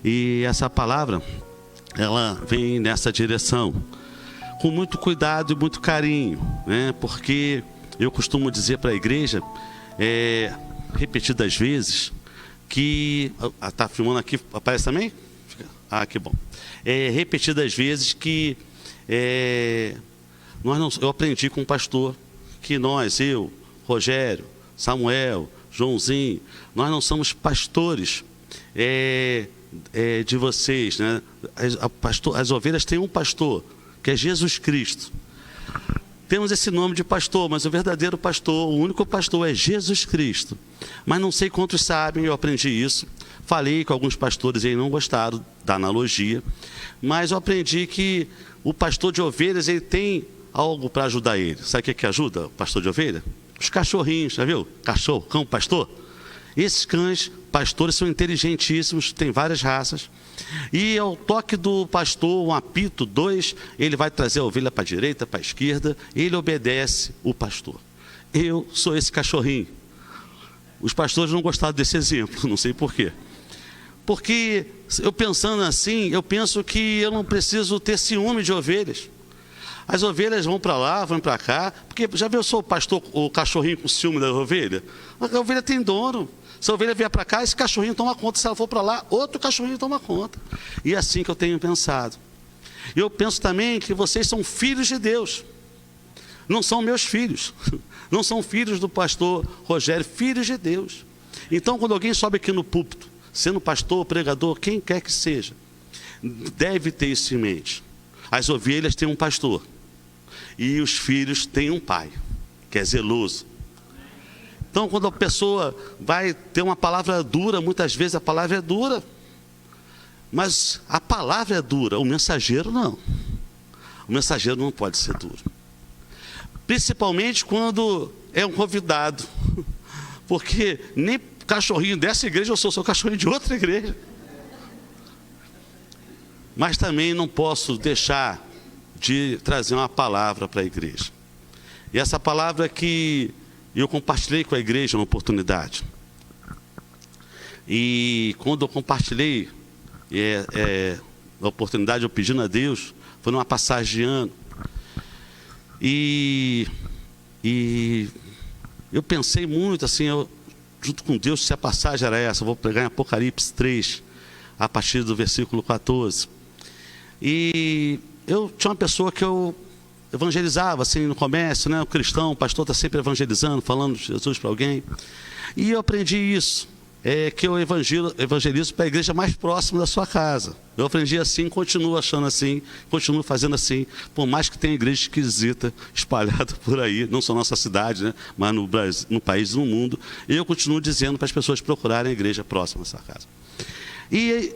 E essa palavra, ela vem nessa direção, com muito cuidado e muito carinho, né? Porque eu costumo dizer para a igreja, repetidas vezes, que... Tá filmando aqui, aparece também? Ah, que bom. Repetidas vezes que eu aprendi com um pastor que eu, Rogério, Samuel, Joãozinho, nós não somos pastores de vocês, né? As ovelhas têm um pastor, que é Jesus Cristo. Temos esse nome de pastor, mas o verdadeiro pastor, o único pastor é Jesus Cristo. Mas não sei quantos sabem, eu aprendi isso. Falei com alguns pastores e eles não gostaram da analogia, mas eu aprendi que o pastor de ovelhas, ele tem algo para ajudar ele. Sabe o que ajuda o pastor de ovelha? Os cachorrinhos, já viu? Cachorro, cão, pastor. Esses cães, pastores, são inteligentíssimos, tem várias raças. E ao toque do pastor, um apito, 2, ele vai trazer a ovelha para a direita, para a esquerda, ele obedece o pastor. Eu sou esse cachorrinho. Os pastores não gostaram desse exemplo, não sei porquê. Porque eu pensando assim, eu penso que eu não preciso ter ciúme de ovelhas. As ovelhas vão para lá, vão para cá, porque já viu o pastor, o cachorrinho com ciúme da ovelha? A ovelha tem dono. Se a ovelha vier para cá, esse cachorrinho toma conta. Se ela for para lá, outro cachorrinho toma conta. E é assim que eu tenho pensado. Eu penso também que vocês são filhos de Deus. Não são meus filhos. Não são filhos do pastor Rogério, filhos de Deus. Então, quando alguém sobe aqui no púlpito, sendo pastor, pregador, quem quer que seja, deve ter isso em mente. As ovelhas têm um pastor. E os filhos têm um pai, que é zeloso. Então, quando a pessoa vai ter uma palavra dura, muitas vezes a palavra é dura. Mas a palavra é dura, o mensageiro não. O mensageiro não pode ser duro. Principalmente quando é um convidado. Porque nem cachorrinho dessa igreja eu sou cachorrinho de outra igreja. Mas também não posso deixar de trazer uma palavra para a igreja. E essa palavra que eu compartilhei com a igreja uma oportunidade. E quando eu compartilhei a oportunidade, eu pedindo a Deus, foi numa passagem de ano. E eu pensei muito assim, junto com Deus, se a passagem era essa. Eu vou pregar em Apocalipse 3, a partir do versículo 14. E eu tinha uma pessoa que eu evangelizava assim no comércio, né? O cristão, o pastor está sempre evangelizando, falando de Jesus para alguém. E eu aprendi isso, que eu evangelizo para a igreja mais próxima da sua casa. Eu aprendi assim, continuo achando assim, continuo fazendo assim, por mais que tenha igreja esquisita espalhada por aí, não só na nossa cidade, né? Mas no Brasil, no país e no mundo. Eu continuo dizendo para as pessoas procurarem a igreja próxima da sua casa. E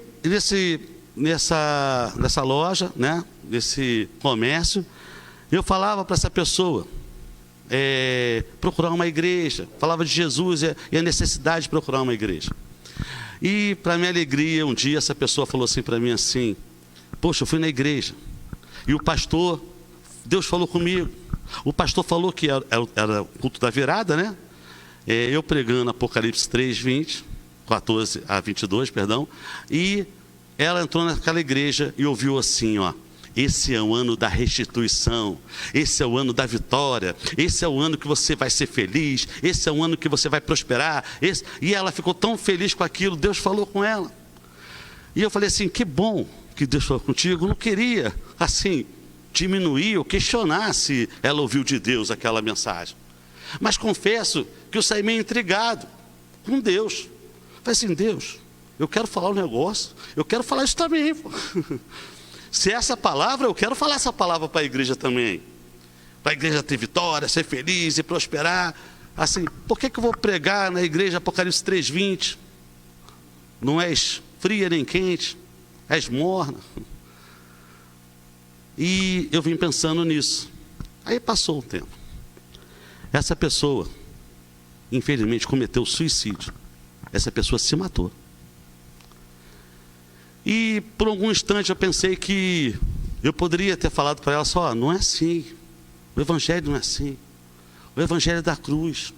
nessa loja, né? Nesse comércio, eu falava para essa pessoa procurar uma igreja, falava de Jesus e a necessidade de procurar uma igreja. E para minha alegria, um dia essa pessoa falou assim para mim assim: poxa, eu fui na igreja e o pastor, Deus falou comigo. O pastor falou que era o culto da virada, né? Eu pregando Apocalipse 3, 14 a 22, perdão. E ela entrou naquela igreja e ouviu assim, ó: esse é o ano da restituição, esse é o ano da vitória, esse é o ano que você vai ser feliz, esse é o ano que você vai prosperar. E ela ficou tão feliz com aquilo, Deus falou com ela. E eu falei assim: que bom que Deus falou contigo. Eu não queria, assim, diminuir ou questionar se ela ouviu de Deus aquela mensagem. Mas confesso que eu saí meio intrigado com Deus. Falei assim: Deus, eu quero falar um negócio, eu quero falar isso também, pô. Se essa palavra, eu quero falar essa palavra para a igreja também. Para a igreja ter vitória, ser feliz e prosperar. Assim, por que eu vou pregar na igreja Apocalipse 3:20? Não és fria nem quente, és morna. E eu vim pensando nisso. Aí passou o tempo. Essa pessoa, infelizmente, cometeu suicídio. Essa pessoa se matou. E por algum instante eu pensei que eu poderia ter falado para ela só: não é assim, o evangelho não é assim, o evangelho é da cruz,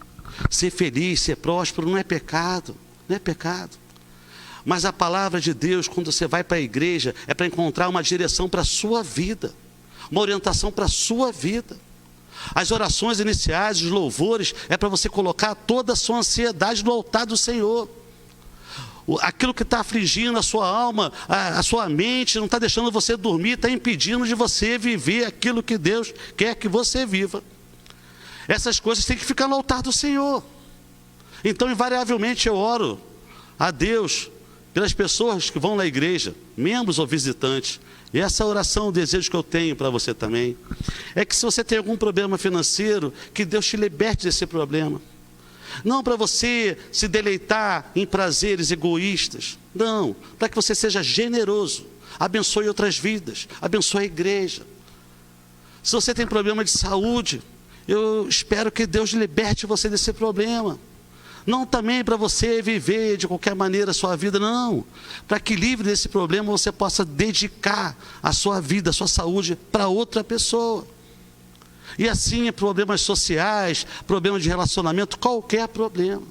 ser feliz, ser próspero não é pecado, não é pecado. Mas a palavra de Deus, quando você vai para a igreja, é para encontrar uma direção para a sua vida, uma orientação para a sua vida. As orações iniciais, os louvores, é para você colocar toda a sua ansiedade no altar do Senhor. Aquilo que está afligindo a sua alma, a sua mente, não está deixando você dormir, está impedindo de você viver aquilo que Deus quer que você viva. Essas coisas têm que ficar no altar do Senhor. Então, invariavelmente, eu oro a Deus pelas pessoas que vão na igreja, membros ou visitantes. E essa oração, o desejo que eu tenho para você também, é que se você tem algum problema financeiro, que Deus te liberte desse problema. Não para você se deleitar em prazeres egoístas. Não, para que você seja generoso. Abençoe outras vidas, abençoe a igreja. Se você tem problema de saúde, eu espero que Deus liberte você desse problema. Não também para você viver de qualquer maneira a sua vida, não. Para que livre desse problema você possa dedicar a sua vida, a sua saúde para outra pessoa. E assim, problemas sociais, problemas de relacionamento, qualquer problema.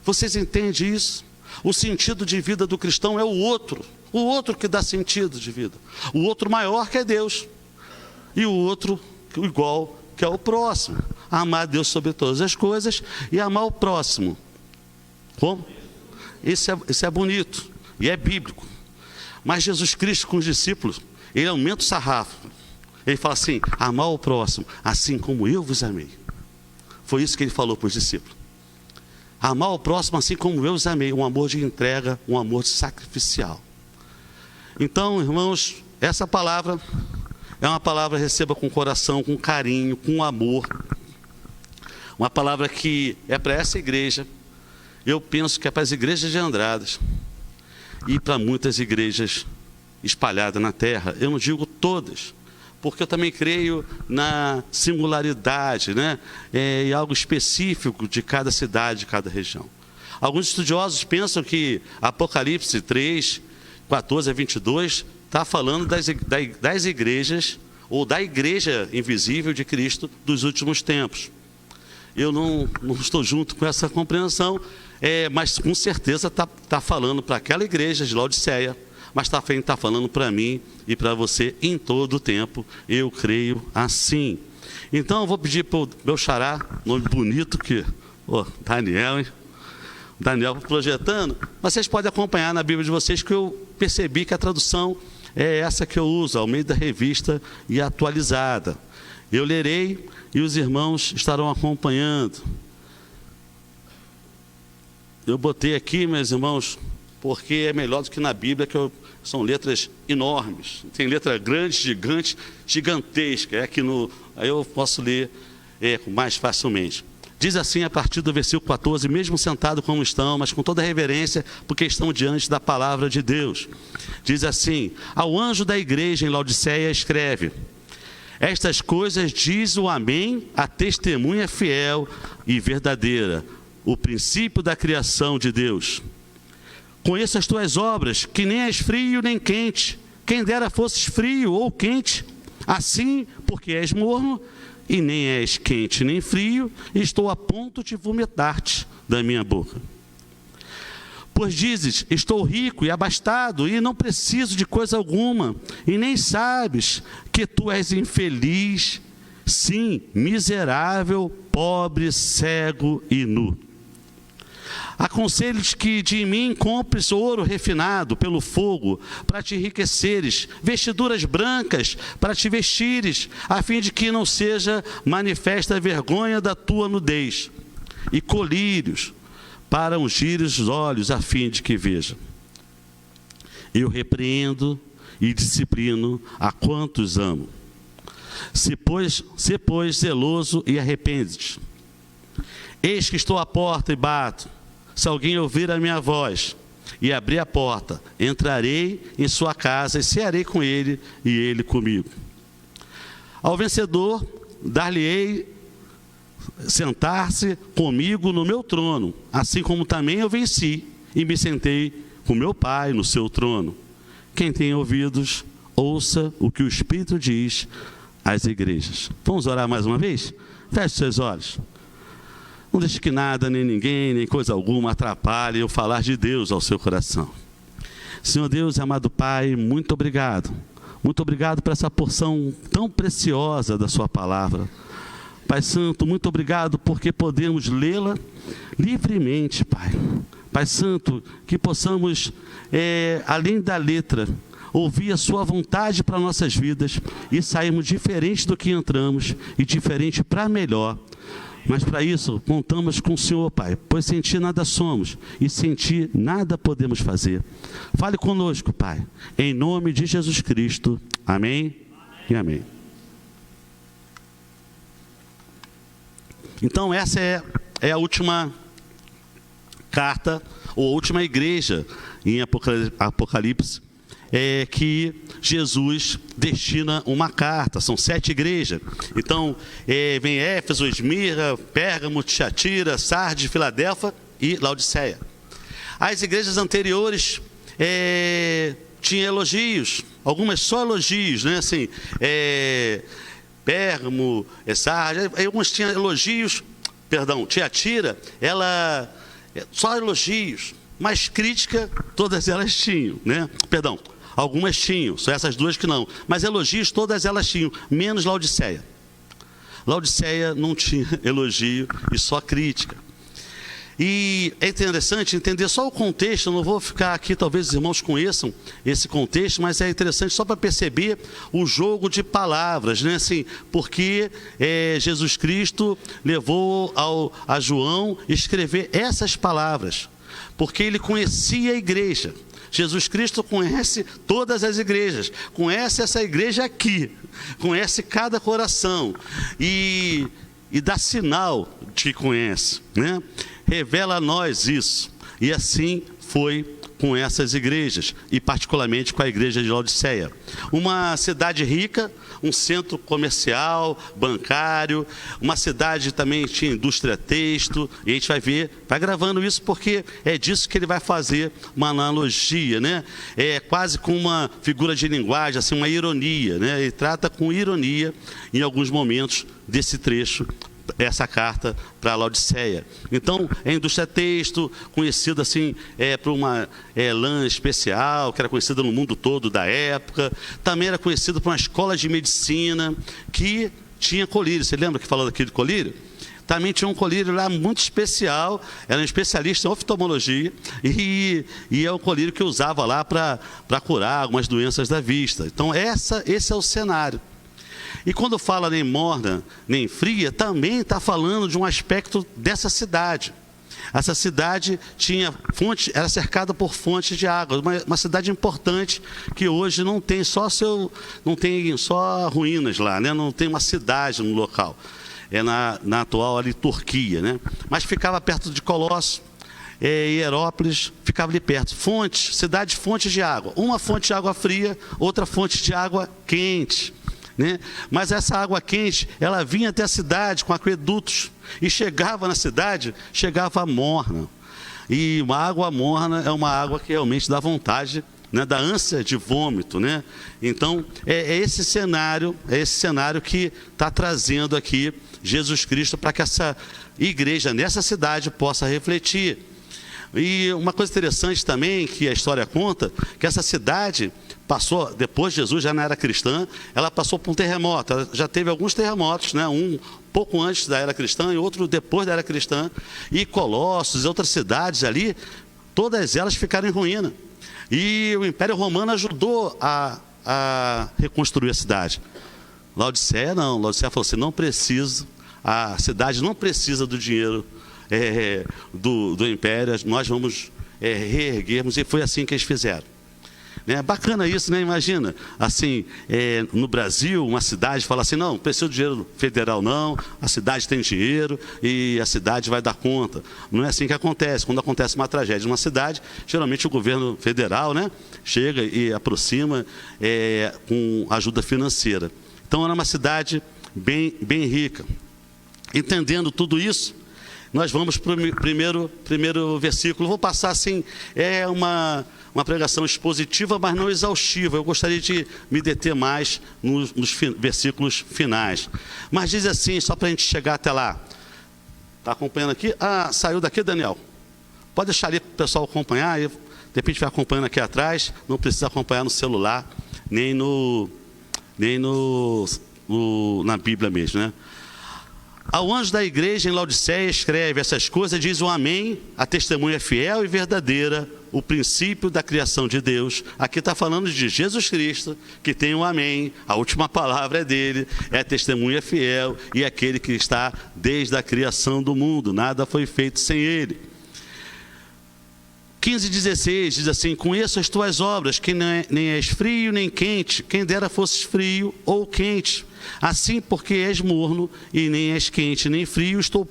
Vocês entendem isso? O sentido de vida do cristão é o outro que dá sentido de vida. O outro maior que é Deus. E o outro igual que é o próximo. Amar a Deus sobre todas as coisas e amar o próximo. Como? Isso é bonito e é bíblico. Mas Jesus Cristo com os discípulos, ele aumenta o sarrafo. Ele fala assim, amar o próximo, assim como eu vos amei. Foi isso que ele falou para os discípulos. Amar o próximo assim como eu os amei. Um amor de entrega, um amor sacrificial. Então, irmãos, essa palavra é uma palavra que receba com coração, com carinho, com amor. Uma palavra que é para essa igreja. Eu penso que é para as igrejas de Andradas. E para muitas igrejas espalhadas na terra. Eu não digo todas. Porque eu também creio na singularidade, né? E algo específico de cada cidade, de cada região. Alguns estudiosos pensam que Apocalipse 3, 14 a 22, está falando das igrejas, ou da igreja invisível de Cristo dos últimos tempos. Eu não estou junto com essa compreensão, mas com certeza está falando para aquela igreja de Laodiceia, mas também está falando para mim e para você em todo o tempo. Eu creio assim. Então eu vou pedir para o meu xará, nome bonito que... Daniel, hein? Daniel projetando. Mas vocês podem acompanhar na Bíblia de vocês que eu percebi que a tradução é essa que eu uso, ao meio da revista e atualizada. Eu lerei e os irmãos estarão acompanhando. Eu botei aqui, meus irmãos, porque é melhor do que na Bíblia, são letras enormes. Tem letra grande, gigante, gigantesca. Aí eu posso ler mais facilmente. Diz assim a partir do versículo 14, mesmo sentado como estão, mas com toda reverência, porque estão diante da palavra de Deus. Diz assim, ao anjo da igreja em Laodiceia escreve, estas coisas diz o Amém, a testemunha fiel e verdadeira, o princípio da criação de Deus. Conheço as tuas obras, que nem és frio nem quente. Quem dera fosses frio ou quente. Assim, porque és morno, e nem és quente nem frio, estou a ponto de vomitar-te da minha boca. Pois dizes, estou rico e abastado, e não preciso de coisa alguma, e nem sabes que tu és infeliz, sim, miserável, pobre, cego e nu. Aconselho-te que de mim compres ouro refinado pelo fogo, para te enriqueceres, vestiduras brancas para te vestires, a fim de que não seja manifesta a vergonha da tua nudez, e colírios para ungires os olhos, a fim de que veja. Eu repreendo e disciplino a quantos amo. Se pois zeloso e arrepende-te. Eis que estou à porta e bato. Se alguém ouvir a minha voz e abrir a porta, entrarei em sua casa e cearei com ele e ele comigo. Ao vencedor, dar-lhe-ei sentar-se comigo no meu trono, assim como também eu venci e me sentei com meu Pai no seu trono. Quem tem ouvidos, ouça o que o Espírito diz às igrejas. Vamos orar mais uma vez? Feche seus olhos. Não deixe que nada, nem ninguém, nem coisa alguma atrapalhe eu falar de Deus ao seu coração. Senhor Deus e amado Pai, muito obrigado. Muito obrigado por essa porção tão preciosa da sua palavra. Pai Santo, muito obrigado porque podemos lê-la livremente, Pai. Pai Santo, que possamos, além da letra, ouvir a sua vontade para nossas vidas e sairmos diferente do que entramos e diferente para melhor. Mas para isso, contamos com o Senhor, Pai, pois sem Ti nada somos e sem Ti nada podemos fazer. Fale conosco, Pai, em nome de Jesus Cristo. Amém e amém. Então, essa é a última carta, ou a última igreja em Apocalipse, que Jesus destina uma carta. São 7 igrejas. Então, vem Éfeso, Esmirna, Pérgamo, Tiatira, Sardes, Filadélfia e Laodiceia. As igrejas anteriores tinham elogios, algumas só elogios, né? Assim, Pérgamo, Sardes, algumas tinham elogios, Tiatira, ela só elogios, mas crítica todas elas tinham, né? Algumas tinham, só essas duas que não. Mas elogios todas elas tinham, menos Laodiceia. Laodiceia não tinha elogio e só crítica. E é interessante entender só o contexto, eu não vou ficar aqui, talvez os irmãos conheçam esse contexto, mas é interessante só para perceber o jogo de palavras, né? Assim, porque Jesus Cristo levou a João escrever essas palavras, porque ele conhecia a igreja. Jesus Cristo conhece todas as igrejas, conhece essa igreja aqui, conhece cada coração e dá sinal de que conhece, né? Revela a nós isso. E assim foi com essas igrejas, e particularmente com a igreja de Laodiceia. Uma cidade rica, um centro comercial, bancário, uma cidade também tinha indústria têxtil, e a gente vai ver, vai gravando isso porque é disso que ele vai fazer uma analogia, né? É quase com uma figura de linguagem, assim, uma ironia, né? Ele trata com ironia em alguns momentos desse trecho, essa carta para Laodiceia. Então, é indústria têxtil, conhecida assim, por uma lã especial, que era conhecida no mundo todo da época. Também era conhecida por uma escola de medicina, que tinha colírio. Você lembra que falou aqui de colírio? Também tinha um colírio lá muito especial, era um especialista em oftalmologia, e é um colírio que usava lá para curar algumas doenças da vista. Então, esse é o cenário. E quando fala nem morna, nem fria, também está falando de um aspecto dessa cidade. Essa cidade tinha fonte, era cercada por fontes de água, uma cidade importante que hoje não tem só ruínas lá, né? Não tem uma cidade no local. É na atual ali Turquia, né? Mas ficava perto de Colosso. Hierópolis ficava ali perto. Fontes de água. Uma fonte de água fria, outra fonte de água quente, né? Mas essa água quente, ela vinha até a cidade com aquedutos e chegava na cidade, chegava morna. E uma água morna é uma água que realmente dá vontade, né? Dá ânsia de vômito, né? Então, é esse cenário que está trazendo aqui Jesus Cristo para que essa igreja nessa cidade possa refletir. E uma coisa interessante também que a história conta, que essa cidade passou, depois Jesus já não era cristã, ela passou por um terremoto, ela já teve alguns terremotos, né? Um pouco antes da era cristã e outro depois da era cristã, e Colossos e outras cidades ali, todas elas ficaram em ruína. E o Império Romano ajudou a reconstruir a cidade. Laodiceia não, Laodiceia falou assim, não precisa, a cidade não precisa do dinheiro do Império, nós vamos reerguermos, e foi assim que eles fizeram. Bacana isso, né? Imagina, assim, no Brasil, uma cidade fala assim, não precisa de dinheiro federal não, a cidade tem dinheiro e a cidade vai dar conta. Não é assim que acontece. Quando acontece uma tragédia numa cidade, geralmente o governo federal, né, chega e aproxima com ajuda financeira. Então era uma cidade bem rica. Entendendo tudo isso, nós vamos para o primeiro versículo. Vou passar assim, uma pregação expositiva, mas não exaustiva. Eu gostaria de me deter mais nos versículos finais. Mas diz assim, só para a gente chegar até lá. Está acompanhando aqui? Ah, saiu daqui, Daniel? Pode deixar ali para o pessoal acompanhar. de repente vai acompanhando aqui atrás, não precisa acompanhar no celular, nem na Bíblia mesmo, né? Ao anjo da igreja em Laodiceia escreve: essas coisas diz o amém, a testemunha fiel e verdadeira, o princípio da criação de Deus. Aqui está falando de Jesus Cristo, que tem o amém, a última palavra é dele, é a testemunha fiel e é aquele que está desde a criação do mundo, nada foi feito sem ele. 15:16 diz assim: conheço as tuas obras, que nem és frio nem quente, quem dera fosses frio ou quente. Assim, porque és morno e nem és quente nem frio, estou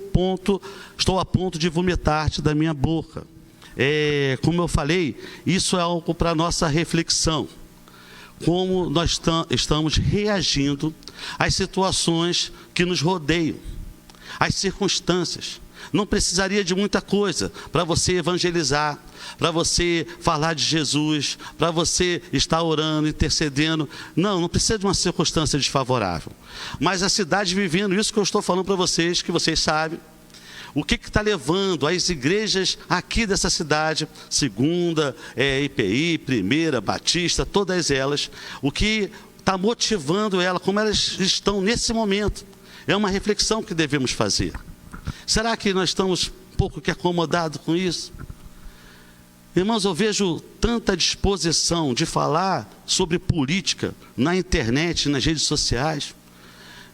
a ponto de vomitar-te da minha boca. Como eu falei, isso é algo para nossa reflexão. Como nós estamos reagindo às situações que nos rodeiam, às circunstâncias. Não precisaria de muita coisa para você evangelizar, para você falar de Jesus, para você estar orando, intercedendo. Não precisa de uma circunstância desfavorável. Mas a cidade vivendo isso que eu estou falando para vocês, que vocês sabem, o que está levando as igrejas aqui dessa cidade, segunda, IPI, primeira, Batista, todas elas, o que está motivando ela, como elas estão nesse momento, é uma reflexão que devemos fazer. Será que nós estamos um pouco que acomodados com isso? Irmãos, eu vejo tanta disposição de falar sobre política na internet, nas redes sociais,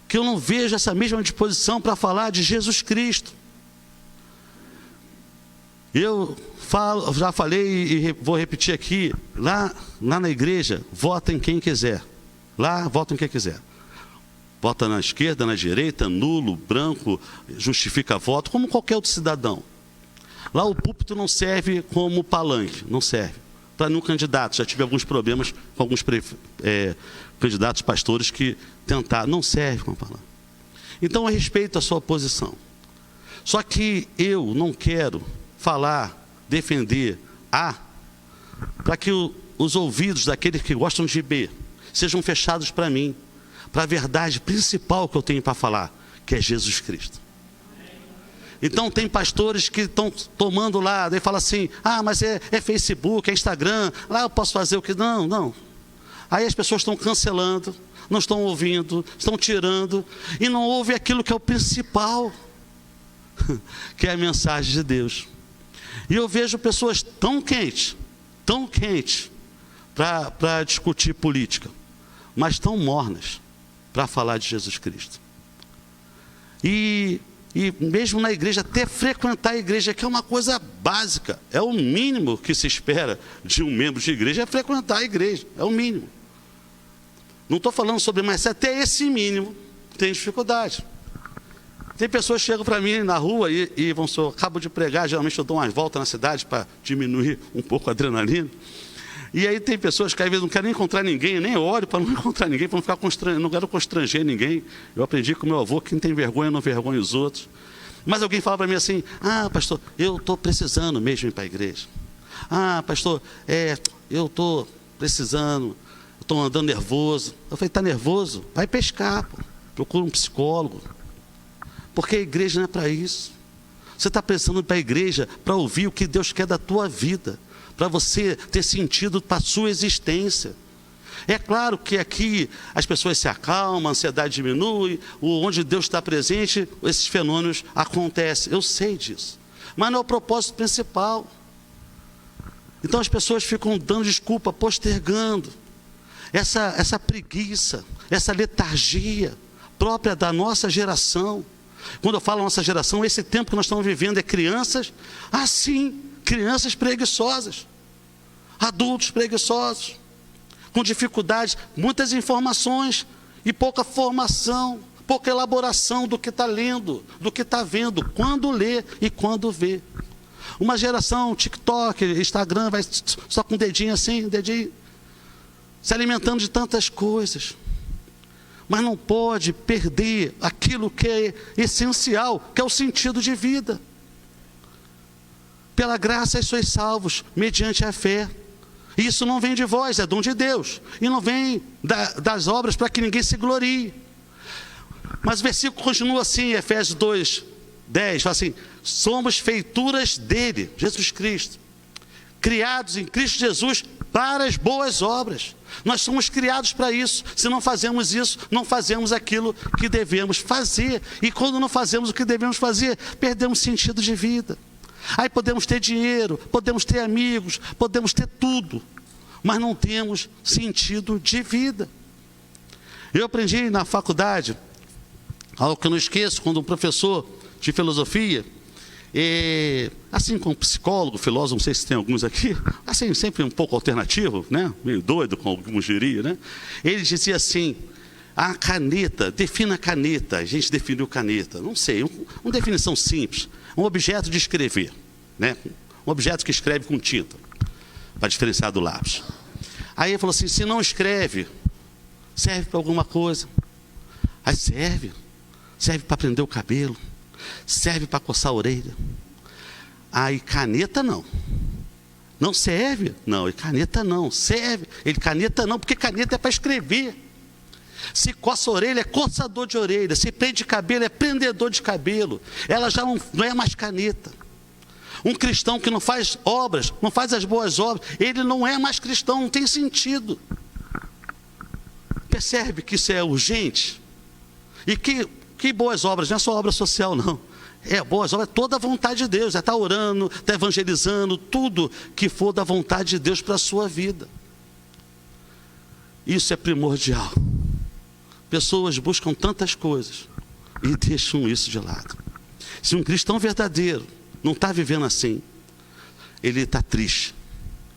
que eu não vejo essa mesma disposição para falar de Jesus Cristo. Eu já falei e vou repetir aqui, lá na igreja, vota em quem quiser. Lá, vota em quem quiser. Vota na esquerda, na direita, nulo, branco, justifica voto, como qualquer outro cidadão. Lá o púlpito não serve como palanque, não serve. Para nenhum candidato, já tive alguns problemas com alguns candidatos pastores que tentaram, não serve como palanque. Então eu respeito a sua posição. Só que eu não quero falar, defender para que os ouvidos daqueles que gostam de B sejam fechados para mim, para a verdade principal que eu tenho para falar, que é Jesus Cristo. Então tem pastores que estão tomando lá, daí fala assim: mas é Facebook, é Instagram, lá eu posso fazer o que... Não. Aí as pessoas estão cancelando, não estão ouvindo, estão tirando, e não ouvem aquilo que é o principal, que é a mensagem de Deus. E eu vejo pessoas tão quentes para discutir política, mas tão mornas para falar de Jesus Cristo. E mesmo na igreja, até frequentar a igreja, que é uma coisa básica, é o mínimo que se espera de um membro de igreja, é frequentar a igreja, é o mínimo. Não estou falando sobre, mas até esse mínimo tem dificuldade. Tem pessoas que chegam para mim na rua e vão eu acabo de pregar, geralmente eu dou umas voltas na cidade para diminuir um pouco a adrenalina. E aí tem pessoas que às vezes não querem nem encontrar ninguém, nem olho para não encontrar ninguém, para não ficar constrangendo, não quero constranger ninguém. Eu aprendi com meu avô que quem tem vergonha não vergonha os outros. Mas alguém fala para mim assim: pastor, eu estou precisando mesmo ir para a igreja. Pastor, eu estou precisando, estou andando nervoso. Eu falei: está nervoso? Vai pescar, procura um psicólogo. Porque a igreja não é para isso. Você está pensando para a igreja para ouvir o que Deus quer da tua vida, para você ter sentido para a sua existência. É claro que aqui as pessoas se acalmam, a ansiedade diminui, onde Deus está presente, esses fenômenos acontecem. Eu sei disso. Mas não é o propósito principal. Então as pessoas ficam dando desculpa, postergando. Essa preguiça, essa letargia própria da nossa geração. Quando eu falo nossa geração, esse tempo que nós estamos vivendo é crianças, crianças preguiçosas, adultos preguiçosos, com dificuldades, muitas informações e pouca formação, pouca elaboração do que está lendo, do que está vendo, quando lê e quando vê. Uma geração TikTok, Instagram, vai só com o dedinho assim, se alimentando de tantas coisas. Mas não pode perder aquilo que é essencial, que é o sentido de vida. Pela graça sois salvos, mediante a fé. Isso não vem de vós, é dom de Deus. E não vem das obras para que ninguém se glorie. Mas o versículo continua assim, Efésios 2:10, fala assim: somos feituras dele, Jesus Cristo, criados em Cristo Jesus para as boas obras. Nós somos criados para isso. Se não fazemos isso, não fazemos aquilo que devemos fazer. E quando não fazemos o que devemos fazer, perdemos sentido de vida. Aí podemos ter dinheiro, podemos ter amigos, podemos ter tudo, mas não temos sentido de vida. Eu aprendi na faculdade, algo que eu não esqueço, quando um professor de filosofia, assim como psicólogo, filósofo, não sei se tem alguns aqui, assim, sempre um pouco alternativo, né? Meio doido, como alguns diriam, né? Ele dizia assim, a caneta, defina a caneta. A gente definiu caneta, não sei, uma definição simples, um objeto de escrever, né? Um objeto que escreve com tinta, para diferenciar do lápis. Aí ele falou assim, se não escreve, serve para alguma coisa. Aí serve para prender o cabelo, serve para coçar a orelha. Aí caneta não serve, não, e caneta não serve, caneta não, porque caneta é para escrever. Se coça a orelha, é coçador de orelha. Se prende cabelo, é prendedor de cabelo. Ela já não é mais caneta. Um cristão que não faz obras, não faz as boas obras, ele não é mais cristão, não tem sentido. Percebe que isso é urgente? E que boas obras, não é só obra social, não. Boas obras, é toda a vontade de Deus, é estar orando, estar evangelizando, tudo que for da vontade de Deus para a sua vida. Isso é primordial. Pessoas buscam tantas coisas e deixam isso de lado. Se um cristão verdadeiro não está vivendo assim, ele está triste.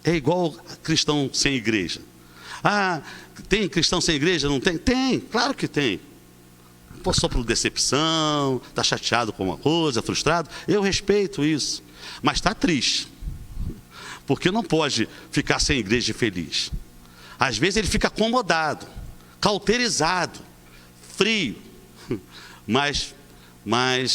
É igual cristão sem igreja. Ah, tem cristão sem igreja? Não tem? Tem, claro que tem. Passou por decepção, está chateado com uma coisa, frustrado. Eu respeito isso. Mas está triste. Porque não pode ficar sem igreja feliz. Às vezes ele fica acomodado, cauterizado, frio, mas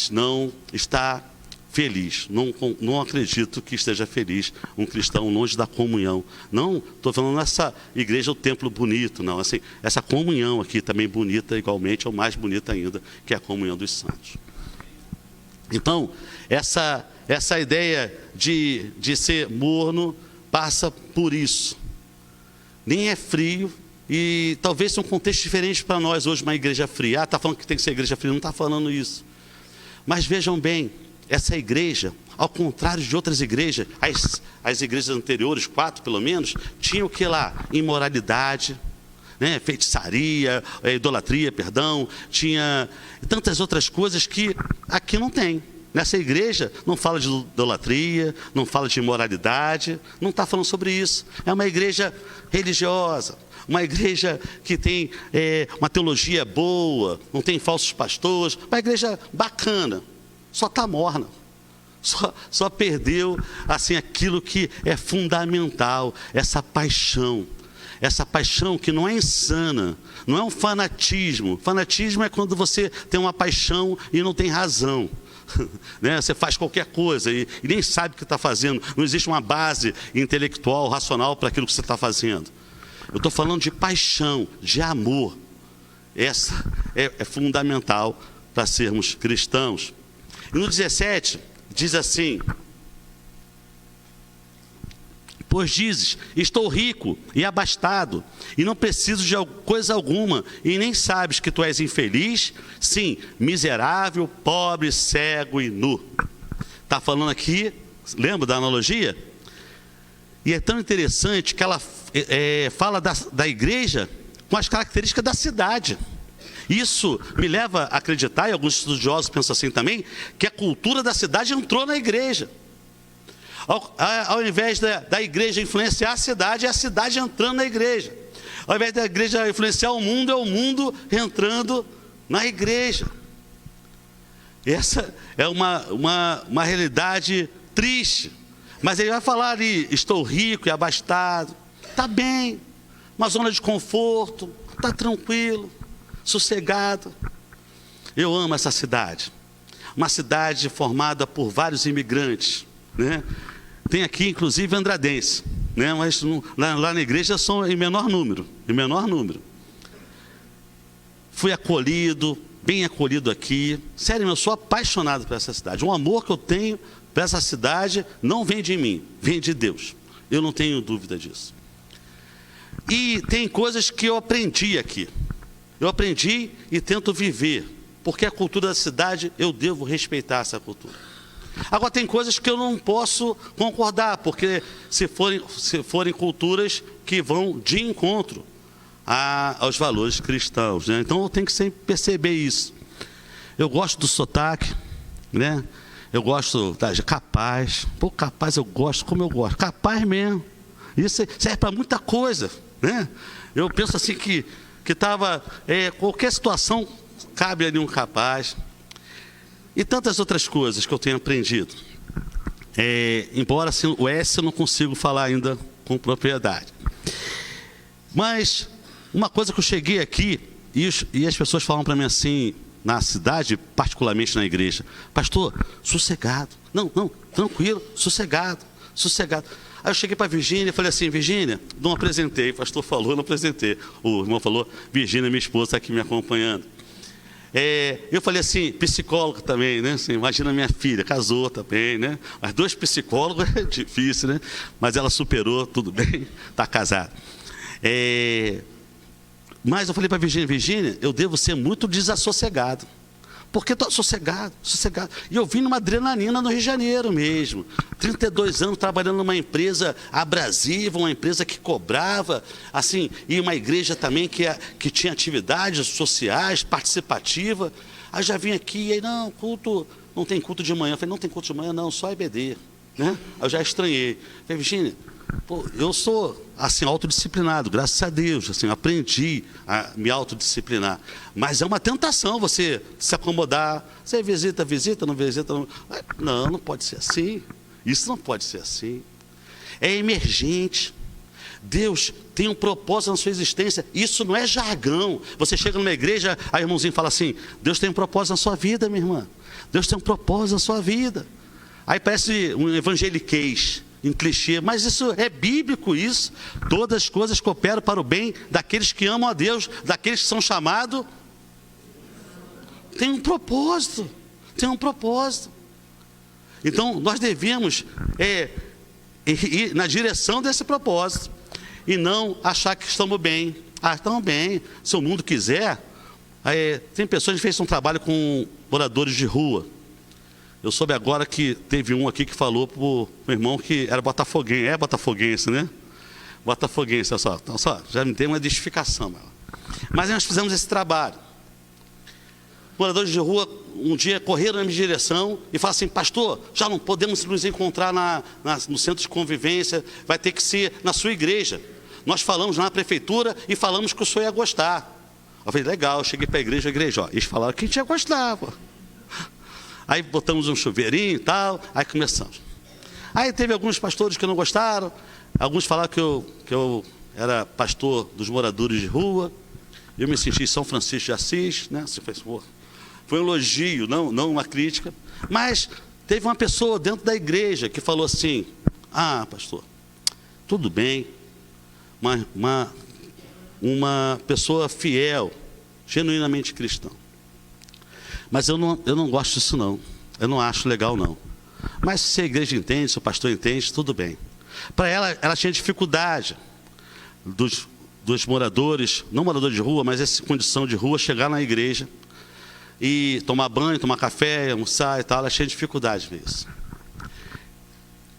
não está feliz. Não acredito que esteja feliz um cristão longe da comunhão. Não estou falando nessa igreja, o templo bonito, não. Assim, essa comunhão aqui também bonita, igualmente, ou mais bonita ainda, que é a comunhão dos santos. Então, essa ideia de ser morno passa por isso. Nem é frio, e talvez seja um contexto diferente para nós hoje, uma igreja fria. Está falando que tem que ser igreja fria, não está falando isso. Mas vejam bem, essa igreja, ao contrário de outras igrejas, as igrejas anteriores, 4 pelo menos, tinham o que lá? Imoralidade, né? Feitiçaria, idolatria, perdão, tinha tantas outras coisas que aqui não tem. Nessa igreja não fala de idolatria, não fala de imoralidade, não está falando sobre isso. É uma igreja religiosa, uma igreja que tem uma teologia boa, não tem falsos pastores, uma igreja bacana, só está morna, só perdeu assim, aquilo que é fundamental, essa paixão que não é insana, não é um fanatismo. Fanatismo é quando você tem uma paixão e não tem razão. Né? Você faz qualquer coisa e nem sabe o que está fazendo, não existe uma base intelectual, racional para aquilo que você está fazendo. Eu estou falando de paixão, de amor. Essa é fundamental para sermos cristãos. E no 17 diz assim: pois dizes, estou rico e abastado, e não preciso de coisa alguma, e nem sabes que tu és infeliz, sim, miserável, pobre, cego e nu. Está falando aqui, lembra da analogia? E é tão interessante que ela fala da igreja com as características da cidade. Isso me leva a acreditar, e alguns estudiosos pensam assim também, que a cultura da cidade entrou na igreja. Ao invés da igreja influenciar a cidade, é a cidade entrando na igreja. Ao invés da igreja influenciar o mundo, é o mundo entrando na igreja. Essa é uma realidade triste. Mas ele vai falar ali, estou rico e abastado. Está bem, uma zona de conforto, está tranquilo, sossegado. Eu amo essa cidade. Uma cidade formada por vários imigrantes, né? Tem aqui, inclusive, andradense, né? Mas lá na igreja são em menor número. Fui acolhido, bem acolhido aqui. Sério, eu sou apaixonado por essa cidade. Um amor que eu tenho para essa cidade não vem de mim, vem de Deus. Eu não tenho dúvida disso. E tem coisas que eu aprendi aqui. Eu aprendi e tento viver, porque a cultura da cidade, eu devo respeitar essa cultura. Agora, tem coisas que eu não posso concordar, porque se forem culturas que vão de encontro aos valores cristãos, né? Então, eu tenho que sempre perceber isso. Eu gosto do sotaque, né? Eu gosto de capaz. Pô, capaz eu gosto, como eu gosto. Capaz mesmo. Isso serve para muita coisa, né? Eu penso assim que qualquer situação cabe ali um capaz. E tantas outras coisas que eu tenho aprendido. Embora assim, o S eu não consigo falar ainda com propriedade. Mas uma coisa que eu cheguei aqui, e as pessoas falam para mim assim, na cidade, particularmente na igreja: pastor, sossegado. Não, tranquilo, sossegado. Aí eu cheguei para a Virgínia e falei assim: Virgínia, não apresentei. O pastor falou, não apresentei. O irmão falou: Virgínia, minha esposa, está aqui me acompanhando. Eu falei assim, psicólogo também, né? Assim, imagina minha filha, casou também, né? Mas 2 psicólogos é difícil, né? Mas ela superou, tudo bem, está casada. Mas eu falei para a Virgínia, eu devo ser muito desassossegado. Porque estou sossegado. E eu vim numa adrenalina no Rio de Janeiro mesmo. 32 anos trabalhando numa empresa abrasiva, uma empresa que cobrava, assim, e uma igreja também que tinha atividades sociais, participativa. Aí já vim aqui, e aí, não tem culto de manhã. Eu falei, não tem culto de manhã, não, só EBD. Né? Eu já estranhei. Eu falei, Virgínia, eu sou assim autodisciplinado, graças a Deus, assim, aprendi a me autodisciplinar. Mas é uma tentação você se acomodar. Você visita, não visita. Não pode ser assim. Isso não pode ser assim. É emergente. Deus tem um propósito na sua existência. Isso não é jargão. Você chega numa igreja, aí o irmãozinho fala assim: Deus tem um propósito na sua vida, minha irmã. Deus tem um propósito na sua vida. Aí parece um evangeliquez, em clichê, mas isso é bíblico, isso. Todas as coisas cooperam para o bem daqueles que amam a Deus, daqueles que são chamados. Tem um propósito. Então, nós devemos ir na direção desse propósito e não achar que estamos bem. Estamos bem. Se o mundo quiser. Tem pessoas que fez um trabalho com moradores de rua. Eu soube agora que teve um aqui que falou para o irmão que era botafoguense. É botafoguense, né? Botafoguense, olha só. Então, já me deu uma identificação. Mas nós fizemos esse trabalho. Moradores de rua, um dia, correram na minha direção e falaram assim: pastor, já não podemos nos encontrar no centro de convivência, vai ter que ser na sua igreja. Nós falamos na prefeitura e falamos que o senhor ia gostar. Eu falei, legal, eu cheguei para a igreja, eles falaram que a gente ia gostar, pô. Aí botamos um chuveirinho e tal, aí começamos. Aí teve alguns pastores que não gostaram, alguns falaram que eu era pastor dos moradores de rua. Eu me senti em São Francisco de Assis, né? Foi um elogio, não uma crítica. Mas teve uma pessoa dentro da igreja que falou assim: pastor, tudo bem, uma pessoa fiel, genuinamente cristã. Mas eu não gosto disso, não. Eu não acho legal, não. Mas se a igreja entende, se o pastor entende, tudo bem. Para ela tinha dificuldade dos moradores, não moradores de rua, mas essa condição de rua, chegar na igreja e tomar banho, tomar café, almoçar e tal. Ela tinha dificuldade nisso.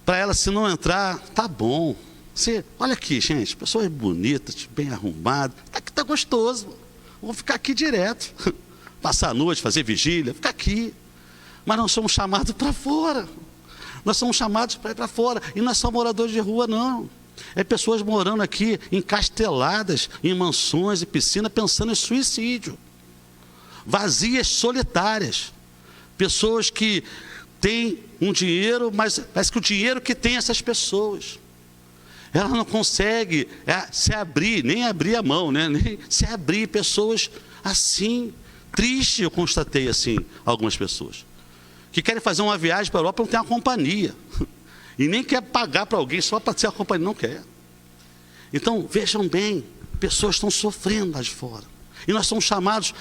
Para ela, se não entrar, tá bom. Olha aqui, gente, pessoas bonitas, bem arrumadas. Aqui tá gostoso. Vou ficar aqui direto. Passar a noite, fazer vigília, ficar aqui. Mas nós somos chamados para fora. Nós somos chamados para ir para fora. E não é só moradores de rua, não. É pessoas morando aqui, encasteladas, em mansões e piscina, pensando em suicídio. Vazias, solitárias. Pessoas que têm um dinheiro, mas parece que o dinheiro que tem essas pessoas. Ela não consegue se abrir, nem abrir a mão, né? Nem se abrir. Pessoas assim... Triste, eu constatei assim, algumas pessoas que querem fazer uma viagem para a Europa, não tem uma companhia e nem quer pagar para alguém só para ser a companhia, não quer. Então, vejam bem, pessoas estão sofrendo lá de fora. E nós somos chamados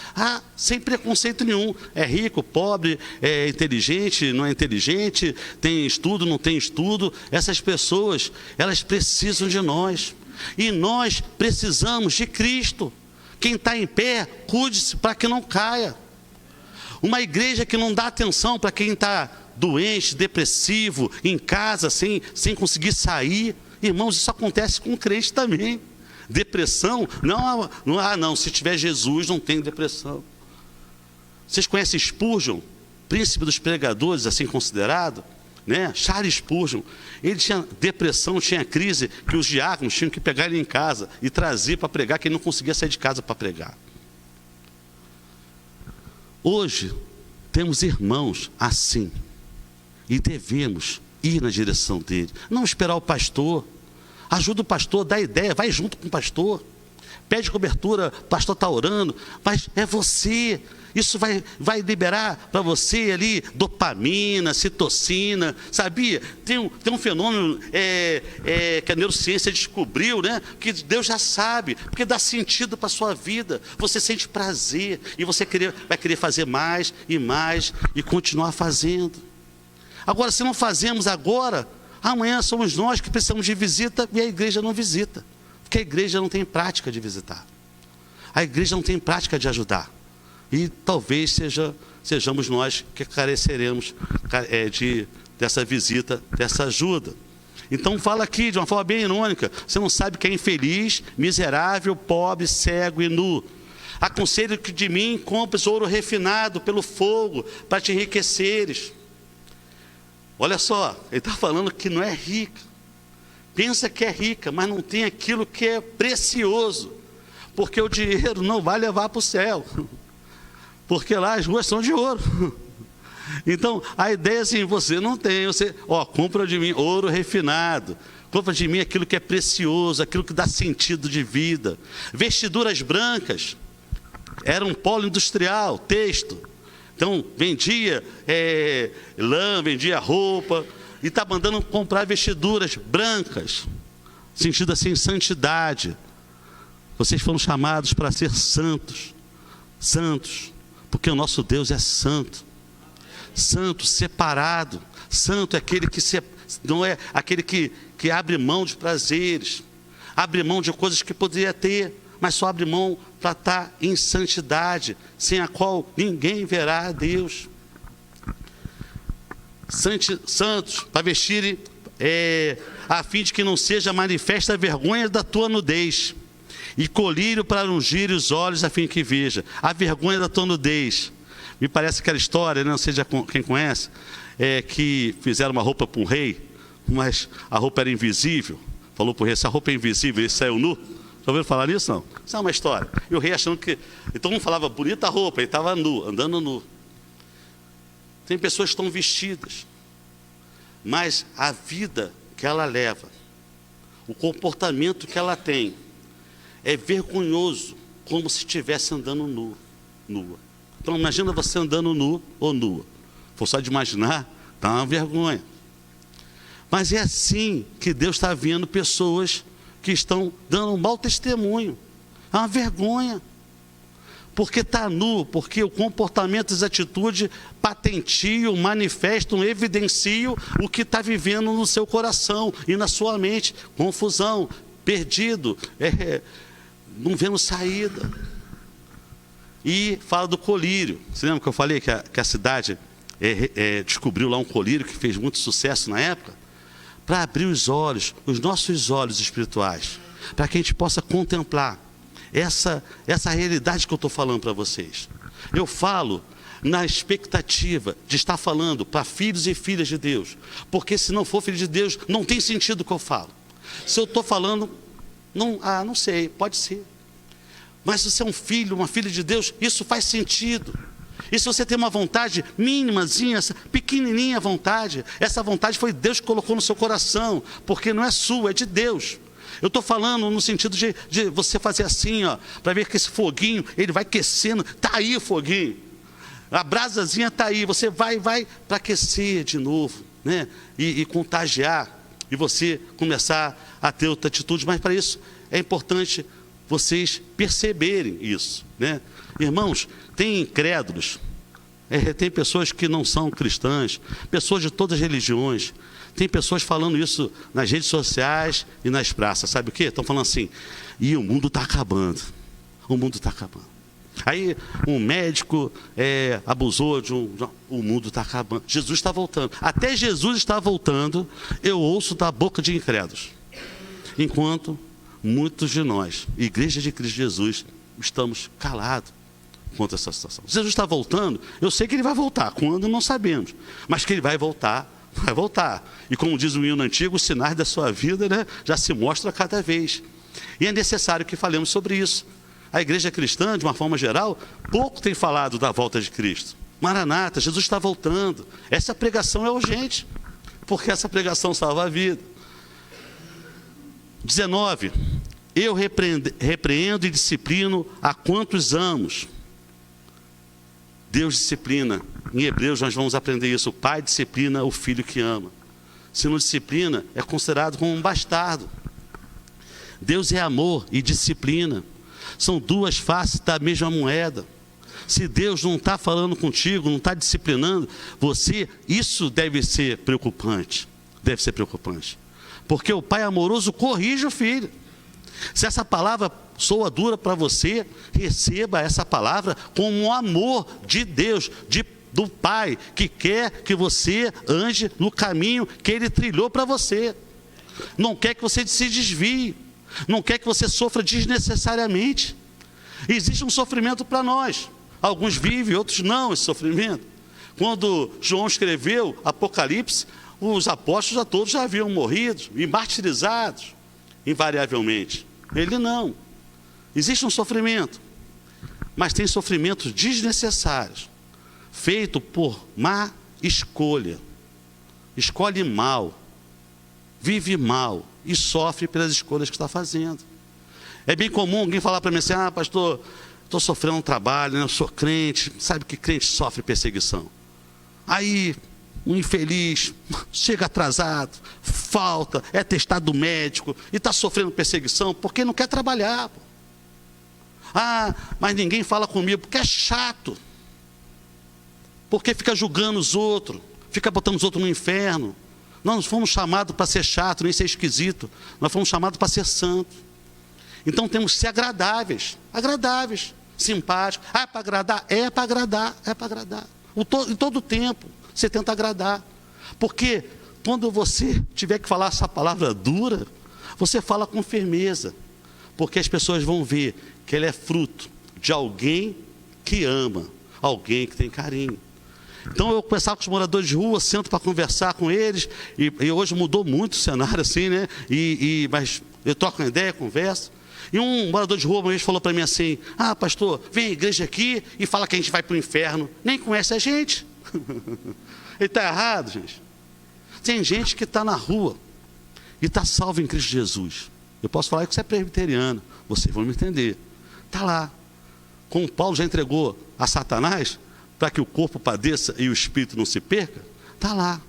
sem preconceito nenhum. É rico, pobre, é inteligente, não é inteligente, tem estudo, não tem estudo. Essas pessoas, elas precisam de nós. E nós precisamos de Cristo. Quem está em pé, cuide-se para que não caia. Uma igreja que não dá atenção para quem está doente, depressivo, em casa, sem conseguir sair. Irmãos, isso acontece com crente também. Depressão, não, se tiver Jesus não tem depressão. Vocês conhecem Spurgeon, príncipe dos pregadores, assim considerado, né? Charles Spurgeon, ele tinha depressão, tinha crise, que os diáconos tinham que pegar ele em casa e trazer para pregar, que ele não conseguia sair de casa para pregar. Hoje, temos irmãos assim, e devemos ir na direção dele, não esperar o pastor. Ajuda o pastor, dá ideia, vai junto com o pastor. Pede cobertura, o pastor está orando, mas é você. Isso vai liberar para você ali dopamina, citocina, sabia? Tem um fenômeno que a neurociência descobriu, né? Que Deus já sabe, porque dá sentido para a sua vida. Você sente prazer e você vai querer fazer mais e continuar fazendo. Agora, se não fazemos agora, amanhã somos nós que precisamos de visita e a igreja não visita. Porque a igreja não tem prática de visitar. A igreja não tem prática de ajudar. E talvez sejamos nós que careceremos dessa visita, dessa ajuda. Então fala aqui de uma forma bem irônica. Você não sabe que é infeliz, miserável, pobre, cego e nu. Aconselho que de mim compres ouro refinado pelo fogo para te enriqueceres. Olha só, ele está falando que não é rica. Pensa que é rica, mas não tem aquilo que é precioso. Porque o dinheiro não vai levar para o céu. Porque lá as ruas são de ouro. Então, a ideia é assim, você não tem, compra de mim ouro refinado. Compra de mim aquilo que é precioso, aquilo que dá sentido de vida. Vestiduras brancas, era um polo industrial, texto. Então, vendia lã, vendia roupa, e está mandando comprar vestiduras brancas, sentido assim, santidade. Vocês foram chamados para ser santos, porque o nosso Deus é santo, separado. Santo é aquele que não é aquele que abre mão de prazeres, abre mão de coisas que poderia ter, mas só abre mão para estar em santidade, sem a qual ninguém verá a Deus. Santos, para vestirem, a fim de que não seja manifesta a vergonha da tua nudez, e colírio para ungir os olhos, a fim que veja. A vergonha da tua nudez. Me parece aquela história, não sei quem conhece, que fizeram uma roupa para um rei, mas a roupa era invisível. Falou para o rei, essa roupa é invisível, ele saiu nu. Já ouviram falar nisso? Não? Isso é uma história. E o rei achando que... Então, um falava, bonita roupa, ele estava nu, andando nu. Tem pessoas que estão vestidas, mas a vida que ela leva, o comportamento que ela tem, é vergonhoso, como se estivesse andando nua. Então, imagina você andando nu ou nua. For só de imaginar, dá uma vergonha. Mas é assim que Deus está vendo pessoas que estão dando um mau testemunho. É uma vergonha. Porque está nu, porque o comportamento e as atitudes patentiam, manifestam, evidenciam o que está vivendo no seu coração e na sua mente. Confusão, perdido, não vendo saída. E fala do colírio. Você lembra que eu falei que a cidade descobriu lá um colírio que fez muito sucesso na época? Para abrir os nossos olhos espirituais, para que a gente possa contemplar essa realidade que eu estou falando para vocês. Eu falo na expectativa de estar falando para filhos e filhas de Deus, porque se não for filho de Deus, não tem sentido o que eu falo. Se eu estou falando, não sei, pode ser. Mas se você é um filho, uma filha de Deus, isso faz sentido. E se você tem uma vontade mínimazinha, pequenininha vontade, essa vontade foi Deus que colocou no seu coração, porque não é sua, é de Deus. Eu estou falando no sentido de você fazer assim, para ver que esse foguinho, ele vai aquecendo, está aí o foguinho. A brasazinha está aí, você vai para aquecer de novo, né? E contagiar, e você começar a ter outra atitude. Mas para isso é importante vocês perceberem isso, né? Irmãos, tem incrédulos, tem pessoas que não são cristãs, pessoas de todas as religiões, tem pessoas falando isso nas redes sociais e nas praças, sabe o quê? Estão falando assim, e o mundo está acabando, o mundo está acabando. Aí um médico abusou de o mundo está acabando, Jesus está voltando. Até Jesus está voltando, eu ouço da boca de incrédulos. Enquanto muitos de nós, Igreja de Cristo Jesus, estamos calados quanto a essa situação. Jesus está voltando, eu sei que ele vai voltar, quando não sabemos, mas que ele vai voltar, vai voltar. E como diz o hino antigo, os sinais da sua vida, né, já se mostram a cada vez. E é necessário que falemos sobre isso. A igreja cristã, de uma forma geral, pouco tem falado da volta de Cristo. Maranata, Jesus está voltando. Essa pregação é urgente, porque essa pregação salva a vida. 19. Eu repreendo e disciplino a quantos amo. Deus disciplina. Em Hebreus nós vamos aprender isso. O pai disciplina o filho que ama. Se não disciplina, é considerado como um bastardo. Deus é amor e disciplina. São duas faces da mesma moeda. Se Deus não está falando contigo, não está disciplinando você, isso deve ser preocupante. Deve ser preocupante. Porque o pai amoroso corrige o filho. Se essa palavra soa dura para você, receba essa palavra como um amor de Deus, do Pai, que quer que você ande no caminho que Ele trilhou para você. Não quer que você se desvie. Não quer que você sofra desnecessariamente. Existe um sofrimento para nós. Alguns vivem, outros não, esse sofrimento. Quando João escreveu Apocalipse, os apóstolos já todos já haviam morrido e martirizados, invariavelmente. Ele não. Existe um sofrimento, mas tem sofrimentos desnecessários, feito por má escolha. Escolhe mal, vive mal e sofre pelas escolhas que está fazendo. É bem comum alguém falar para mim assim, pastor, estou sofrendo um trabalho, né? Eu sou crente, sabe que crente sofre perseguição. Aí, um infeliz, chega atrasado, falta, é testado do médico e está sofrendo perseguição porque não quer trabalhar. Mas ninguém fala comigo porque é chato. Porque fica julgando os outros, fica botando os outros no inferno. Nós não fomos chamados para ser chato, nem ser esquisito. Nós fomos chamados para ser santo. Então temos que ser agradáveis, simpáticos. É para agradar? É para agradar, é para agradar. Em todo o tempo, você tenta agradar. Porque quando você tiver que falar essa palavra dura, você fala com firmeza. Porque as pessoas vão ver que ele é fruto de alguém que ama, alguém que tem carinho. Então eu conversava com os moradores de rua, sento para conversar com eles, e hoje mudou muito o cenário assim, né? Mas eu troco uma ideia, converso. E um morador de rua uma vez falou para mim assim, pastor, vem à igreja aqui e fala que a gente vai para o inferno. Nem conhece a gente. Ele está errado, gente. Tem gente que está na rua e está salvo em Cristo Jesus. Eu posso falar que você é presbiteriano, vocês vão me entender. Está lá. Como Paulo já entregou a Satanás, para que o corpo padeça e o espírito não se perca, está lá,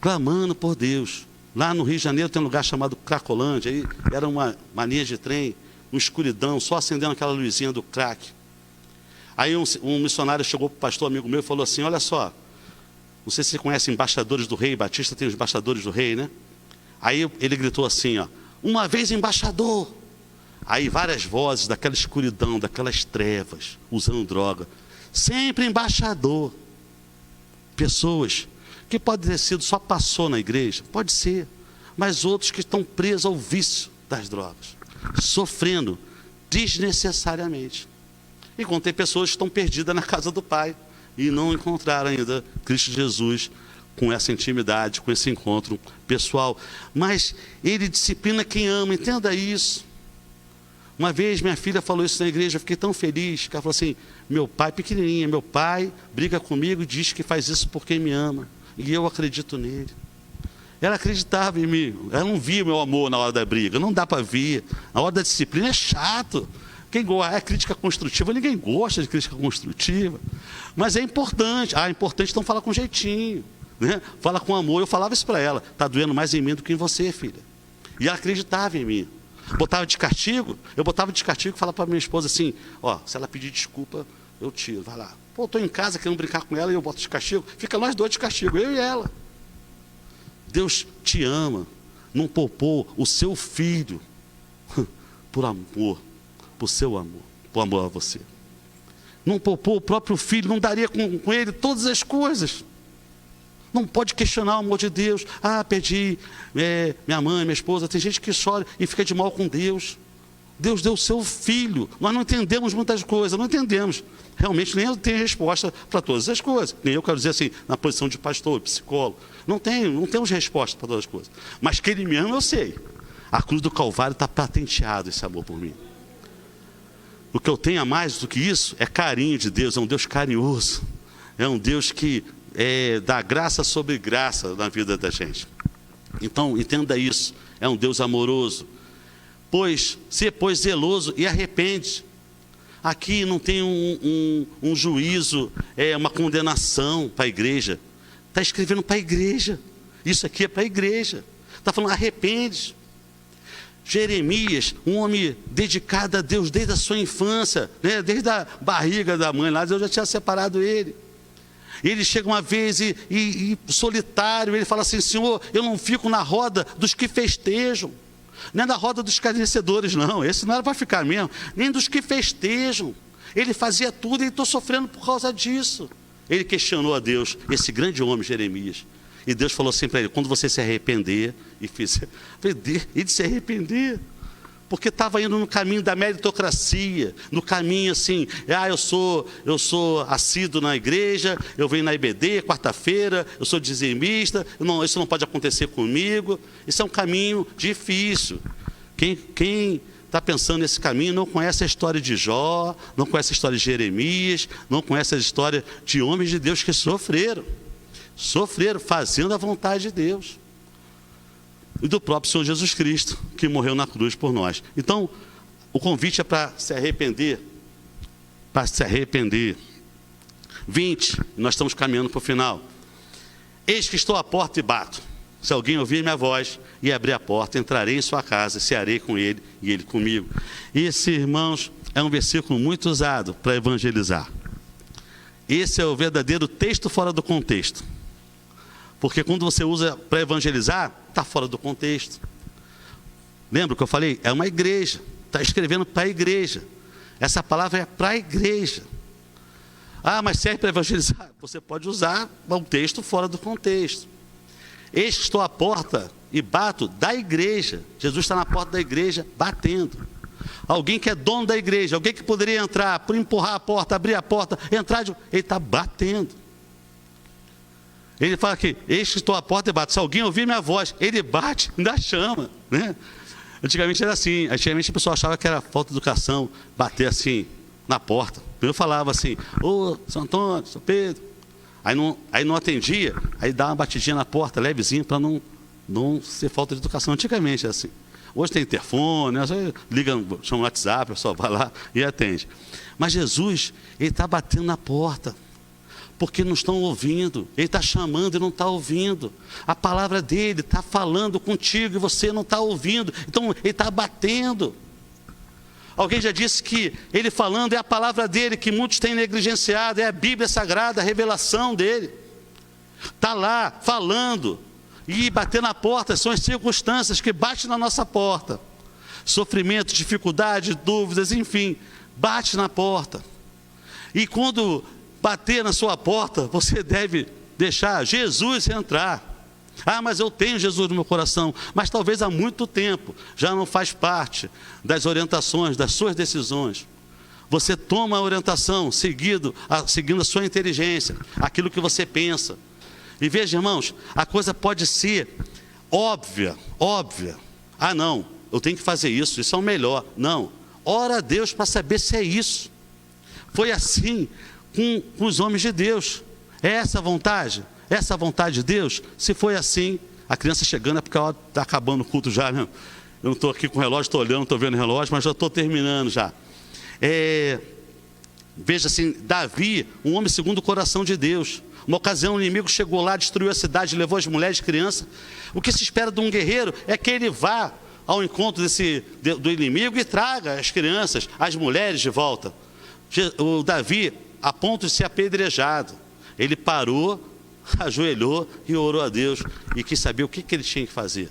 clamando por Deus. Lá no Rio de Janeiro tem um lugar chamado Cracolândia, aí era uma linha de trem, uma escuridão, só acendendo aquela luzinha do crack. Aí um missionário chegou para o pastor amigo meu e falou assim, olha só, não sei se você conhece embaixadores do rei, Batista tem os embaixadores do rei, né? Aí ele gritou assim, uma vez embaixador. Aí várias vozes daquela escuridão, daquelas trevas, usando droga. Sempre embaixador. Pessoas que pode ter sido só passou na igreja, pode ser, mas outros que estão presos ao vício das drogas, sofrendo desnecessariamente. Enquanto tem pessoas que estão perdidas na casa do Pai e não encontraram ainda Cristo Jesus com essa intimidade, com esse encontro pessoal. Mas Ele disciplina quem ama, entenda isso. Uma vez minha filha falou isso na igreja, eu fiquei tão feliz, que ela falou assim, meu pai, pequenininha, meu pai briga comigo e diz que faz isso porque me ama. E eu acredito nele. Ela acreditava em mim, ela não via meu amor na hora da briga, não dá para ver. Na hora da disciplina é chato. Quem gosta é crítica construtiva, ninguém gosta de crítica construtiva. Mas é importante. É importante então falar com jeitinho, né? Fala com amor. Eu falava isso para ela, está doendo mais em mim do que em você, filha. E ela acreditava em mim. Botava de castigo, eu botava de castigo e falava para minha esposa assim, ó, se ela pedir desculpa, eu tiro, vai lá. Pô, eu estou em casa querendo brincar com ela e eu boto de castigo, fica nós dois de castigo, eu e ela. Deus te ama, não poupou o seu filho por amor, por seu amor, por amor a você. Não poupou o próprio filho, não daria com ele todas as coisas. Não pode questionar o amor de Deus. Ah, perdi minha mãe, minha esposa. Tem gente que chora e fica de mal com Deus. Deus deu o seu filho. Nós não entendemos muitas coisas, não entendemos. Realmente nem eu tenho resposta para todas as coisas. Nem eu quero dizer assim, na posição de pastor, psicólogo. Não temos resposta para todas as coisas. Mas que Ele me ama, eu sei. A cruz do Calvário está patenteado esse amor por mim. O que eu tenho a mais do que isso é carinho de Deus. É um Deus carinhoso. É um Deus que dá graça sobre graça na vida da gente. Então, entenda isso. É um Deus amoroso. Pois zeloso e arrepende. Aqui não tem um juízo, uma condenação para a igreja. Está escrevendo para a igreja. Isso aqui é para a igreja. Está falando, arrepende. Jeremias, um homem dedicado a Deus desde a sua infância, né? Desde a barriga da mãe lá, Deus já tinha separado ele. Ele chega uma vez e solitário, ele fala assim, Senhor, eu não fico na roda dos que festejam, nem na roda dos escarnecedores, não, esse não era para ficar mesmo, nem dos que festejam. Ele fazia tudo e estou sofrendo por causa disso. Ele questionou a Deus, esse grande homem, Jeremias. E Deus falou assim para ele, quando você se arrepender, ele se arrepender, porque estava indo no caminho da meritocracia, no caminho assim, eu sou assíduo na igreja, eu venho na IBD, quarta-feira, eu sou dizimista, não, isso não pode acontecer comigo. Isso é um caminho difícil. Quem está pensando nesse caminho não conhece a história de Jó, não conhece a história de Jeremias, não conhece a história de homens de Deus que sofreram fazendo a vontade de Deus. E do próprio Senhor Jesus Cristo, que morreu na cruz por nós. Então, o convite é para se arrepender. Para se arrepender. 20, nós estamos caminhando para o final. Eis que estou à porta e bato. Se alguém ouvir minha voz e abrir a porta, entrarei em sua casa, cearei com ele e ele comigo. Esse, irmãos, é um versículo muito usado para evangelizar. Esse é o verdadeiro texto fora do contexto. Porque quando você usa para evangelizar, está fora do contexto. Lembra o que eu falei? É uma igreja. Está escrevendo para a igreja. Essa palavra é para a igreja. Ah, mas serve para evangelizar? Você pode usar um texto fora do contexto. Eis que estou à porta e bato da igreja. Jesus está na porta da igreja batendo. Alguém que é dono da igreja, alguém que poderia entrar, por empurrar a porta, abrir a porta, entrar, ele está batendo. Ele fala aqui, eis que estou à porta e bato. Se alguém ouvir minha voz, ele bate, ainda chama, né? Antigamente era assim, antigamente a pessoa achava que era falta de educação, bater assim, na porta. Eu falava assim, ô, São Antônio, São Pedro. Aí não atendia, aí dá uma batidinha na porta, levezinha, para não ser falta de educação. Antigamente era assim. Hoje tem interfone, liga, chama no WhatsApp, a pessoa vai lá e atende. Mas Jesus, ele está batendo na porta, porque não estão ouvindo. Ele está chamando e não está ouvindo. A palavra dele está falando contigo e você não está ouvindo. Então, ele está batendo. Alguém já disse que ele falando é a palavra dele, que muitos têm negligenciado, é a Bíblia Sagrada, a revelação dele. Está lá, falando. E bater na porta são as circunstâncias que batem na nossa porta. Sofrimento, dificuldade, dúvidas, enfim, bate na porta. E quando bater na sua porta, você deve deixar Jesus entrar. Ah, mas eu tenho Jesus no meu coração, mas talvez há muito tempo já não faz parte das orientações, das suas decisões. Você toma a orientação seguindo a sua inteligência, aquilo que você pensa. E veja, irmãos, a coisa pode ser óbvia. Ah, não, eu tenho que fazer isso é o melhor. Não, ora a Deus para saber se é isso. Foi assim com os homens de Deus. É essa a vontade? Essa a vontade de Deus? Se foi assim, a criança chegando é porque ela está acabando o culto já, né? Eu não estou aqui com o relógio, estou olhando, estou vendo o relógio, mas já estou terminando já. Veja assim, Davi, um homem segundo o coração de Deus. Uma ocasião o inimigo chegou lá, destruiu a cidade, levou as mulheres e crianças. O que se espera de um guerreiro é que ele vá ao encontro do inimigo e traga as crianças, as mulheres de volta. O Davi, a ponto de ser apedrejado, ele parou, ajoelhou e orou a Deus e quis saber o que ele tinha que fazer.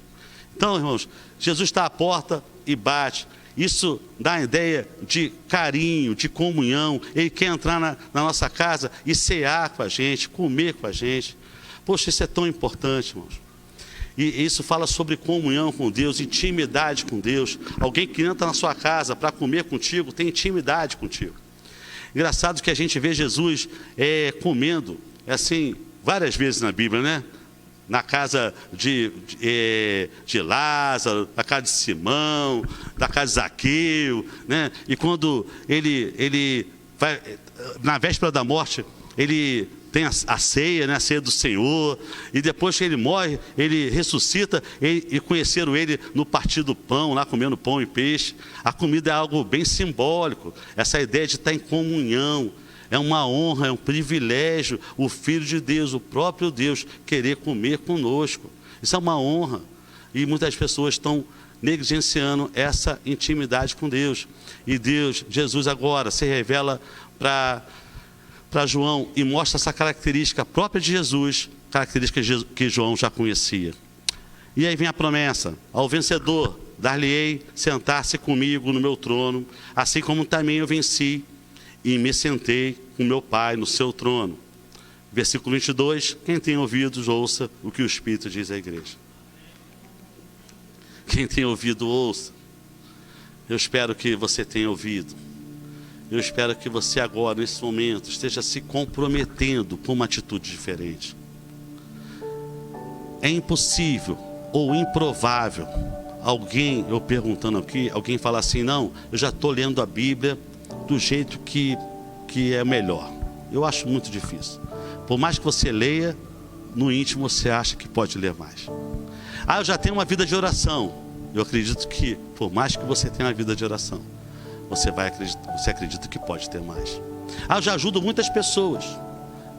Então, irmãos, Jesus está à porta e bate. Isso dá a ideia de carinho, de comunhão. Ele quer entrar na nossa casa e cear com a gente, comer com a gente. Poxa, isso é tão importante, irmãos. E isso fala sobre comunhão com Deus, intimidade com Deus. Alguém que entra na sua casa para comer contigo, tem intimidade contigo. Engraçado que a gente vê Jesus comendo, assim, várias vezes na Bíblia, né? Na casa de Lázaro, na casa de Simão, na casa de Zaqueu, né? E quando ele vai, na véspera da morte, ele tem a ceia, né? A ceia do Senhor, e depois que ele morre, ele ressuscita, e conheceram ele no partir do pão, lá comendo pão e peixe. A comida é algo bem simbólico, essa ideia de estar em comunhão. É uma honra, é um privilégio o Filho de Deus, o próprio Deus, querer comer conosco. Isso é uma honra. E muitas pessoas estão negligenciando essa intimidade com Deus. E Jesus agora se revela para João e mostra essa característica própria de Jesus, característica que João já conhecia. E aí vem a promessa: ao vencedor dar-lhe-ei sentar-se comigo no meu trono, assim como também eu venci e me sentei com meu Pai no seu trono. Versículo 22, quem tem ouvidos, ouça o que o Espírito diz à igreja. Quem tem ouvido, ouça. Eu espero que você tenha ouvido. Eu espero que você agora, nesse momento, esteja se comprometendo com uma atitude diferente. É impossível ou improvável eu perguntando aqui, alguém falar assim: não, eu já estou lendo a Bíblia do jeito que é melhor. Eu acho muito difícil. Por mais que você leia, no íntimo você acha que pode ler mais. Eu já tenho uma vida de oração. Eu acredito que, por mais que você tenha uma vida de oração, você acredita que pode ter mais. Eu já ajudo muitas pessoas.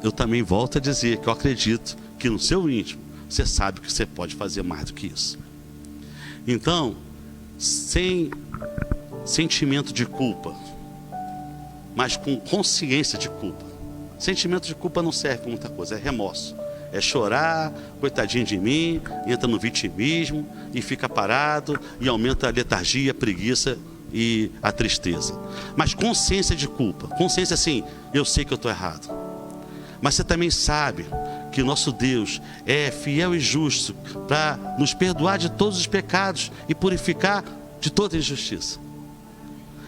Eu também volto a dizer que eu acredito que no seu íntimo você sabe que você pode fazer mais do que isso. Então, sem sentimento de culpa, mas com consciência de culpa. Sentimento de culpa não serve para muita coisa, é remorso. É chorar, coitadinho de mim, entra no vitimismo e fica parado e aumenta a letargia, a preguiça e a tristeza. Mas consciência de culpa, consciência assim: eu sei que eu estou errado. Mas você também sabe que o nosso Deus é fiel e justo para nos perdoar de todos os pecados e purificar de toda injustiça.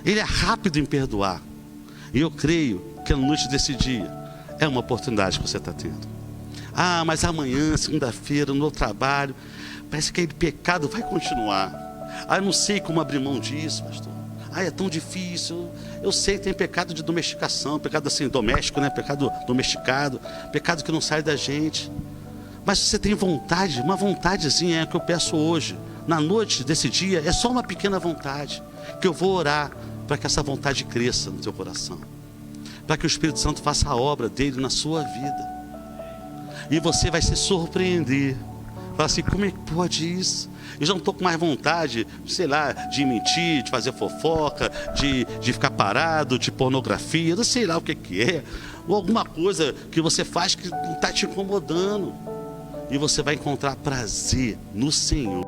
Ele é rápido em perdoar. E eu creio que a noite desse dia é uma oportunidade que você está tendo. Mas amanhã, segunda-feira, no meu trabalho, parece que aquele pecado vai continuar. Eu não sei como abrir mão disso, pastor. É tão difícil. Eu sei que tem pecado de domesticação, pecado assim, doméstico, né? Pecado domesticado, pecado que não sai da gente. Mas você tem vontade, uma vontadezinha que eu peço hoje, na noite desse dia, é só uma pequena vontade, que eu vou orar para que essa vontade cresça no teu coração, para que o Espírito Santo faça a obra dele na sua vida. E você vai se surpreender. Fala assim: como é que pode isso? Eu já não estou com mais vontade, sei lá, de mentir, de fazer fofoca, de ficar parado, de pornografia, não sei lá o que é. Ou alguma coisa que você faz que não está te incomodando. E você vai encontrar prazer no Senhor.